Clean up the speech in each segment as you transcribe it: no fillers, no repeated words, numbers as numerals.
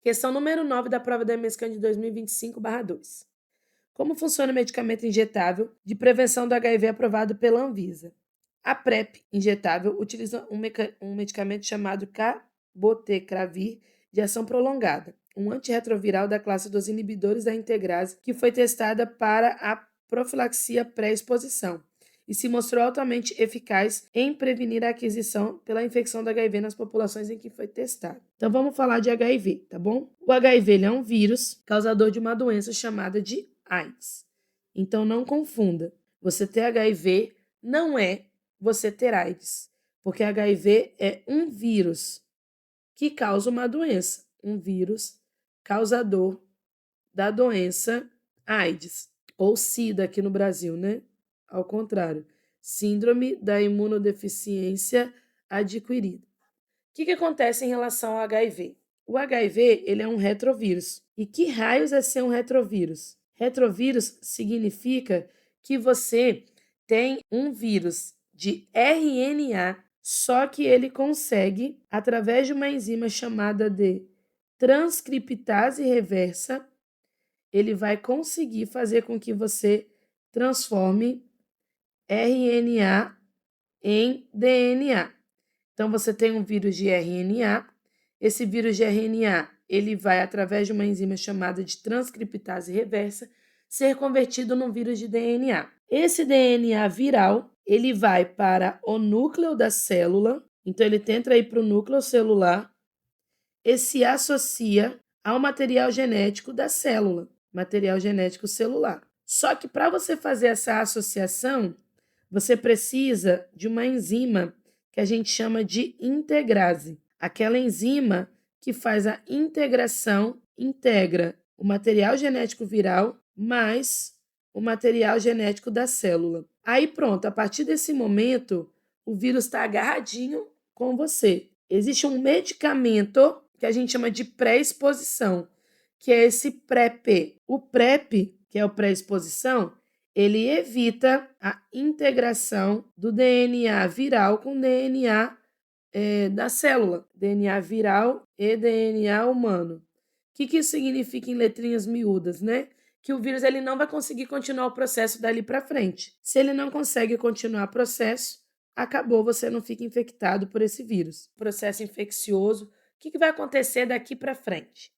Questão número 9 da prova da MESCAN de 2025/2. Como funciona o medicamento injetável de prevenção do HIV aprovado pela Anvisa? A PrEP injetável utiliza um medicamento chamado cabotegravir de ação prolongada, um antirretroviral da classe dos inibidores da integrase que foi testada para a profilaxia pré-exposição e se mostrou altamente eficaz em prevenir a aquisição pela infecção do HIV nas populações em que foi testado. Então vamos falar de HIV, tá bom? O HIV ele é um vírus causador de uma doença chamada de AIDS. Então não confunda. Você ter HIV não é você ter AIDS, porque HIV é um vírus que causa uma doença, um vírus causador da doença AIDS, ou SIDA aqui no Brasil, né? Ao contrário, síndrome da imunodeficiência adquirida. O que acontece em relação ao HIV? O HIV ele é um retrovírus. E que raios é ser um retrovírus? Retrovírus significa que você tem um vírus de RNA, só que ele consegue, através de uma enzima chamada de transcriptase reversa, ele vai conseguir fazer com que você transforme RNA em DNA. Então, você tem um vírus de RNA. Esse vírus de RNA, ele vai, através de uma enzima chamada de transcriptase reversa, ser convertido num vírus de DNA. Esse DNA viral, ele vai para o núcleo da célula. Então, ele tenta ir para o núcleo celular e se associa ao material genético da célula, material genético celular. Só que para você fazer essa associação, você precisa de uma enzima que a gente chama de integrase. Aquela enzima que faz a integração, integra o material genético viral mais o material genético da célula. Aí pronto, a partir desse momento, o vírus está agarradinho com você. Existe um medicamento que a gente chama de pré-exposição, que é esse PrEP. O PrEP, que é o pré-exposição, ele evita a integração do DNA viral com DNA da célula, DNA viral e DNA humano. O que isso significa em letrinhas miúdas, né? Que o vírus ele não vai conseguir continuar o processo dali para frente. Se ele não consegue continuar o processo, acabou, você não fica infectado por esse vírus. Processo infeccioso, o que vai acontecer daqui para frente?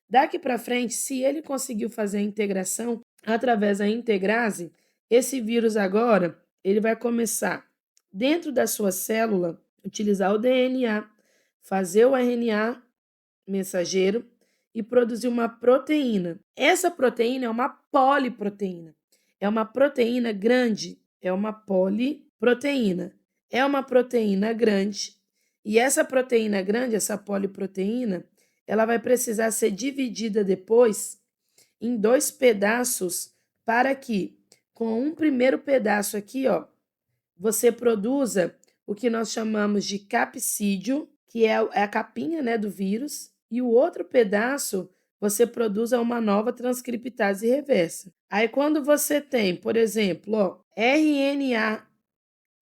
Daqui para frente, se ele conseguiu fazer a integração através da integrase, esse vírus agora ele vai começar dentro da sua célula utilizar o DNA, fazer o RNA mensageiro e produzir uma proteína. Essa proteína é uma poliproteína. É uma proteína grande, é uma poliproteína. É uma proteína grande e essa proteína grande, essa poliproteína, ela vai precisar ser dividida depois em 2 pedaços para que, com um primeiro pedaço aqui, ó, você produza o que nós chamamos de capsídio, que é a capinha, né, do vírus, e o outro pedaço você produza uma nova transcriptase reversa. Aí quando você tem, por exemplo, ó, RNA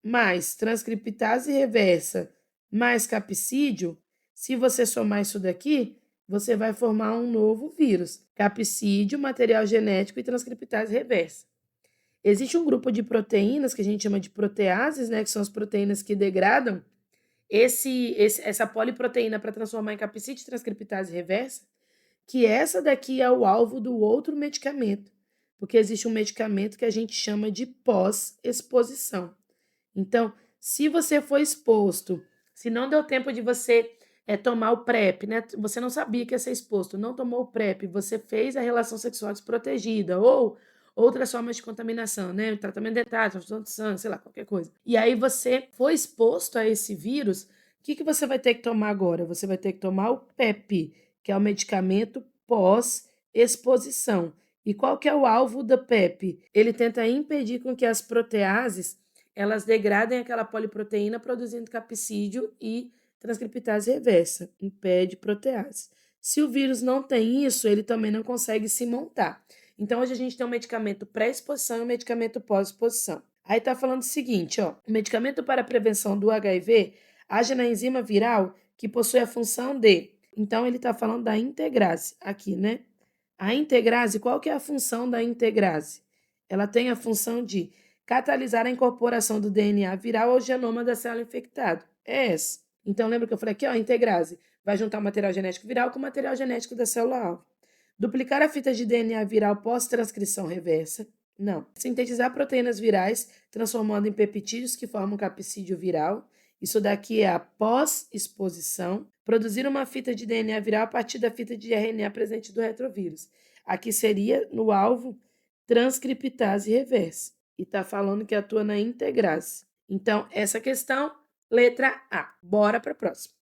mais transcriptase reversa mais capsídio, se você somar isso daqui, você vai formar um novo vírus, capsídio, material genético e transcriptase reversa. Existe um grupo de proteínas que a gente chama de proteases, né, que são as proteínas que degradam essa poliproteína para transformar em capsídio e transcriptase reversa, que essa daqui é o alvo do outro medicamento, porque existe um medicamento que a gente chama de pós-exposição. Então, se você foi exposto, se não deu tempo de você tomar o PrEP, né? Você não sabia que ia ser exposto, não tomou o PrEP, você fez a relação sexual desprotegida ou outras formas de contaminação, né? Tratamento dentário, transfusão de sangue, sei lá, qualquer coisa. E aí você foi exposto a esse vírus, o que você vai ter que tomar agora? Você vai ter que tomar o PEP, que é o medicamento pós-exposição. E qual que é o alvo da PEP? Ele tenta impedir com que as proteases elas degradem aquela poliproteína produzindo capsídio e transcriptase reversa, impede protease. Se o vírus não tem isso, ele também não consegue se montar. Então, hoje a gente tem um medicamento pré-exposição e um medicamento pós-exposição. Aí tá falando o seguinte, ó, o medicamento para a prevenção do HIV age na enzima viral que possui a função de Então, ele está falando da integrase aqui, né? A integrase, qual que é a função da integrase? Ela tem a função de catalisar a incorporação do DNA viral ao genoma da célula infectada. É essa. Então, lembra que eu falei aqui, ó, a integrase vai juntar o material genético viral com o material genético da célula-alvo. Duplicar a fita de DNA viral pós-transcrição reversa. Não. Sintetizar proteínas virais, transformando em peptídeos que formam capsídeo viral. Isso daqui é a pós-exposição. Produzir uma fita de DNA viral a partir da fita de RNA presente do retrovírus. Aqui seria, no alvo, transcriptase reversa. E está falando que atua na integrase. Então, essa questão, letra A. Bora para a próxima.